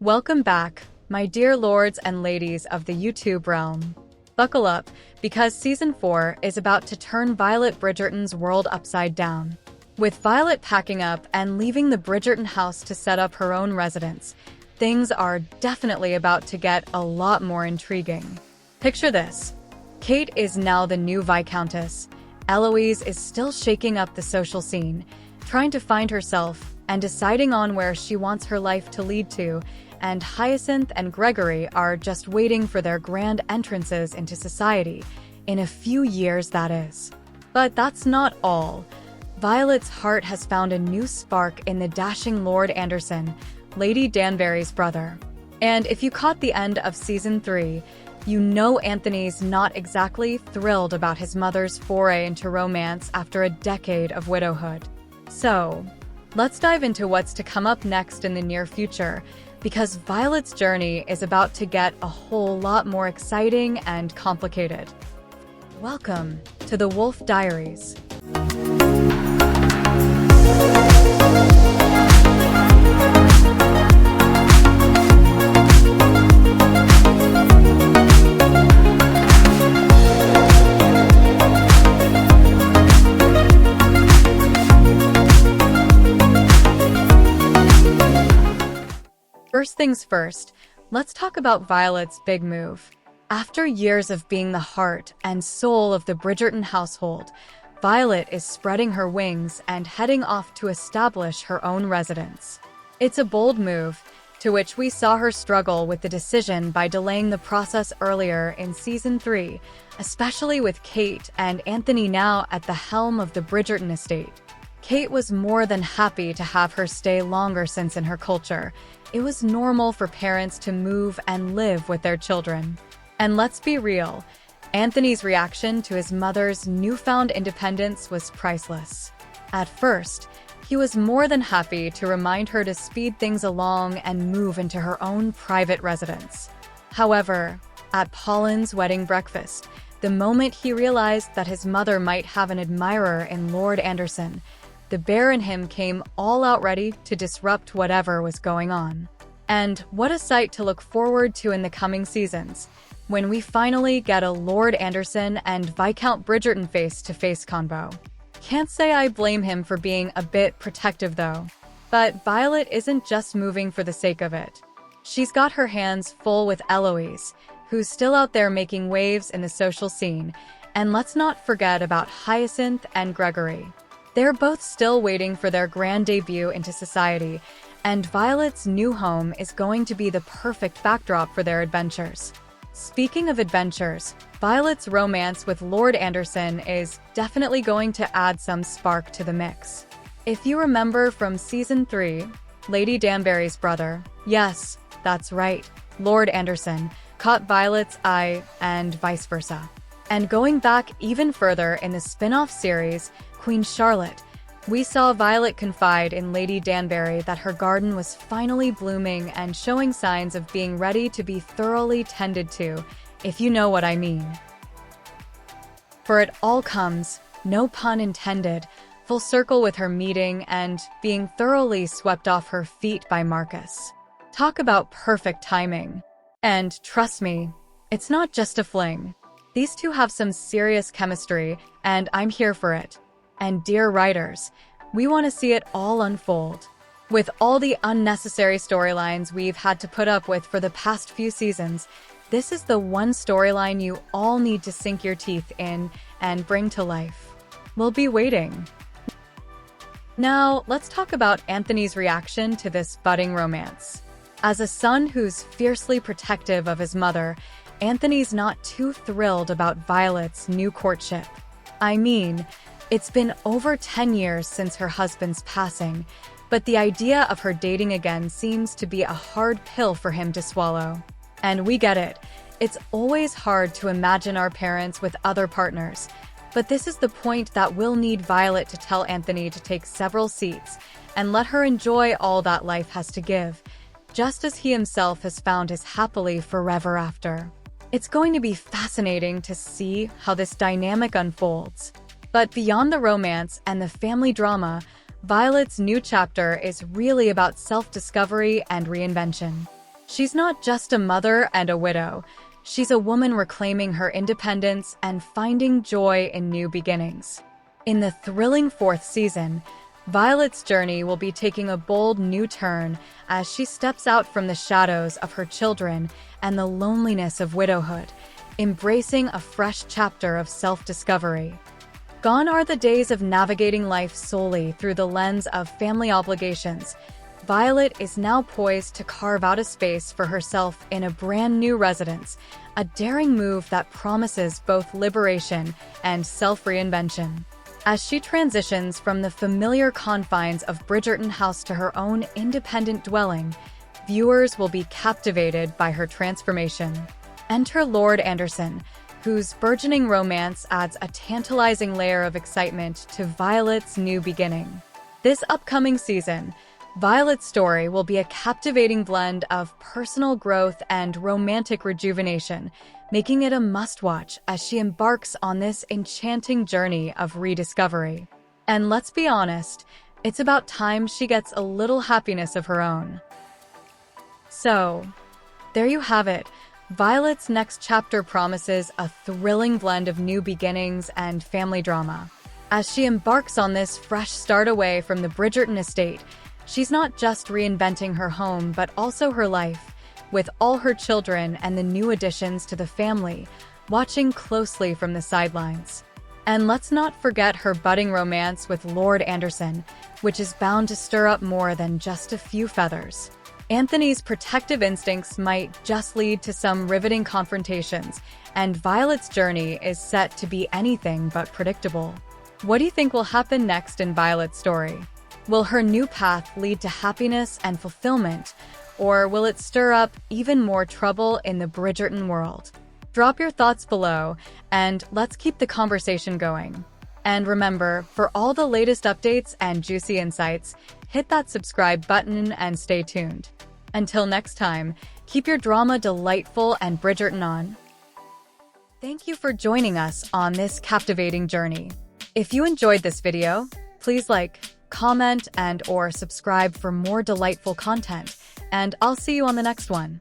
Welcome back, my dear lords and ladies of the YouTube realm. Buckle up, because Season 4 is about to turn Violet Bridgerton's world upside down. With Violet packing up and leaving the Bridgerton house to set up her own residence, things are definitely about to get a lot more intriguing. Picture this. Kate is now the new Viscountess. Eloise is still shaking up the social scene, trying to find herself and deciding on where she wants her life to lead to, and Hyacinth and Gregory are just waiting for their grand entrances into society, in a few years that is. But that's not all. Violet's heart has found a new spark in the dashing Lord Anderson, Lady Danbury's brother. And if you caught the end of Season 3, you know Anthony's not exactly thrilled about his mother's foray into romance after a decade of widowhood. So, let's dive into what's to come up next in the near future, because Violet's journey is about to get a whole lot more exciting and complicated. Welcome to the Wolf Diaries. First things first, let's talk about Violet's big move. After years of being the heart and soul of the Bridgerton household, Violet is spreading her wings and heading off to establish her own residence. It's a bold move, to which we saw her struggle with the decision by delaying the process earlier in Season 3, especially with Kate and Anthony now at the helm of the Bridgerton estate. Kate was more than happy to have her stay longer since in her culture, it was normal for parents to move and live with their children. And let's be real, Anthony's reaction to his mother's newfound independence was priceless. At first, he was more than happy to remind her to speed things along and move into her own private residence. However, at Pauline's wedding breakfast, the moment he realized that his mother might have an admirer in Lord Anderson, the bear in him came all out ready to disrupt whatever was going on. And what a sight to look forward to in the coming seasons, when we finally get a Lord Anderson and Viscount Bridgerton face-to-face convo. Can't say I blame him for being a bit protective though. But Violet isn't just moving for the sake of it. She's got her hands full with Eloise, who's still out there making waves in the social scene, and let's not forget about Hyacinth and Gregory. They're both still waiting for their grand debut into society, and Violet's new home is going to be the perfect backdrop for their adventures. Speaking of adventures, Violet's romance with Lord Anderson is definitely going to add some spark to the mix. If you remember from Season 3, Lady Danbury's brother, yes, that's right, Lord Anderson, caught Violet's eye and vice versa. And going back even further in the spin-off series, Queen Charlotte, we saw Violet confide in Lady Danbury that her garden was finally blooming and showing signs of being ready to be thoroughly tended to, if you know what I mean. For it all comes, no pun intended, full circle with her meeting and being thoroughly swept off her feet by Marcus. Talk about perfect timing. And trust me, it's not just a fling. These two have some serious chemistry, and I'm here for it. And dear writers, we want to see it all unfold. With all the unnecessary storylines we've had to put up with for the past few seasons, this is the one storyline you all need to sink your teeth in and bring to life. We'll be waiting. Now, let's talk about Anthony's reaction to this budding romance. As a son who's fiercely protective of his mother, Anthony's not too thrilled about Violet's new courtship. I mean, it's been over 10 years since her husband's passing, but the idea of her dating again seems to be a hard pill for him to swallow. And we get it. It's always hard to imagine our parents with other partners, but this is the point that we'll need Violet to tell Anthony to take several seats and let her enjoy all that life has to give, just as he himself has found his happily forever after. It's going to be fascinating to see how this dynamic unfolds. But beyond the romance and the family drama, Violet's new chapter is really about self-discovery and reinvention. She's not just a mother and a widow. She's a woman reclaiming her independence and finding joy in new beginnings. In the thrilling fourth season, Violet's journey will be taking a bold new turn as she steps out from the shadows of her children and the loneliness of widowhood, embracing a fresh chapter of self-discovery. Gone are the days of navigating life solely through the lens of family obligations. Violet is now poised to carve out a space for herself in a brand new residence, a daring move that promises both liberation and self-reinvention. As she transitions from the familiar confines of Bridgerton House to her own independent dwelling, viewers will be captivated by her transformation. Enter Lord Anderson, whose burgeoning romance adds a tantalizing layer of excitement to Violet's new beginning. This upcoming season, Violet's story will be a captivating blend of personal growth and romantic rejuvenation, making it a must-watch as she embarks on this enchanting journey of rediscovery. And let's be honest, it's about time she gets a little happiness of her own. So, there you have it. Violet's next chapter promises a thrilling blend of new beginnings and family drama. As she embarks on this fresh start away from the Bridgerton estate, she's not just reinventing her home but also her life, with all her children and the new additions to the family watching closely from the sidelines. And let's not forget her budding romance with Lord Anderson, which is bound to stir up more than just a few feathers. Anthony's protective instincts might just lead to some riveting confrontations, and Violet's journey is set to be anything but predictable. What do you think will happen next in Violet's story? Will her new path lead to happiness and fulfillment, or will it stir up even more trouble in the Bridgerton world? Drop your thoughts below, and let's keep the conversation going. And remember, for all the latest updates and juicy insights, hit that subscribe button and stay tuned. Until next time, keep your drama delightful and Bridgerton on. Thank you for joining us on this captivating journey. If you enjoyed this video, please like, comment, and/or subscribe for more delightful content, and I'll see you on the next one.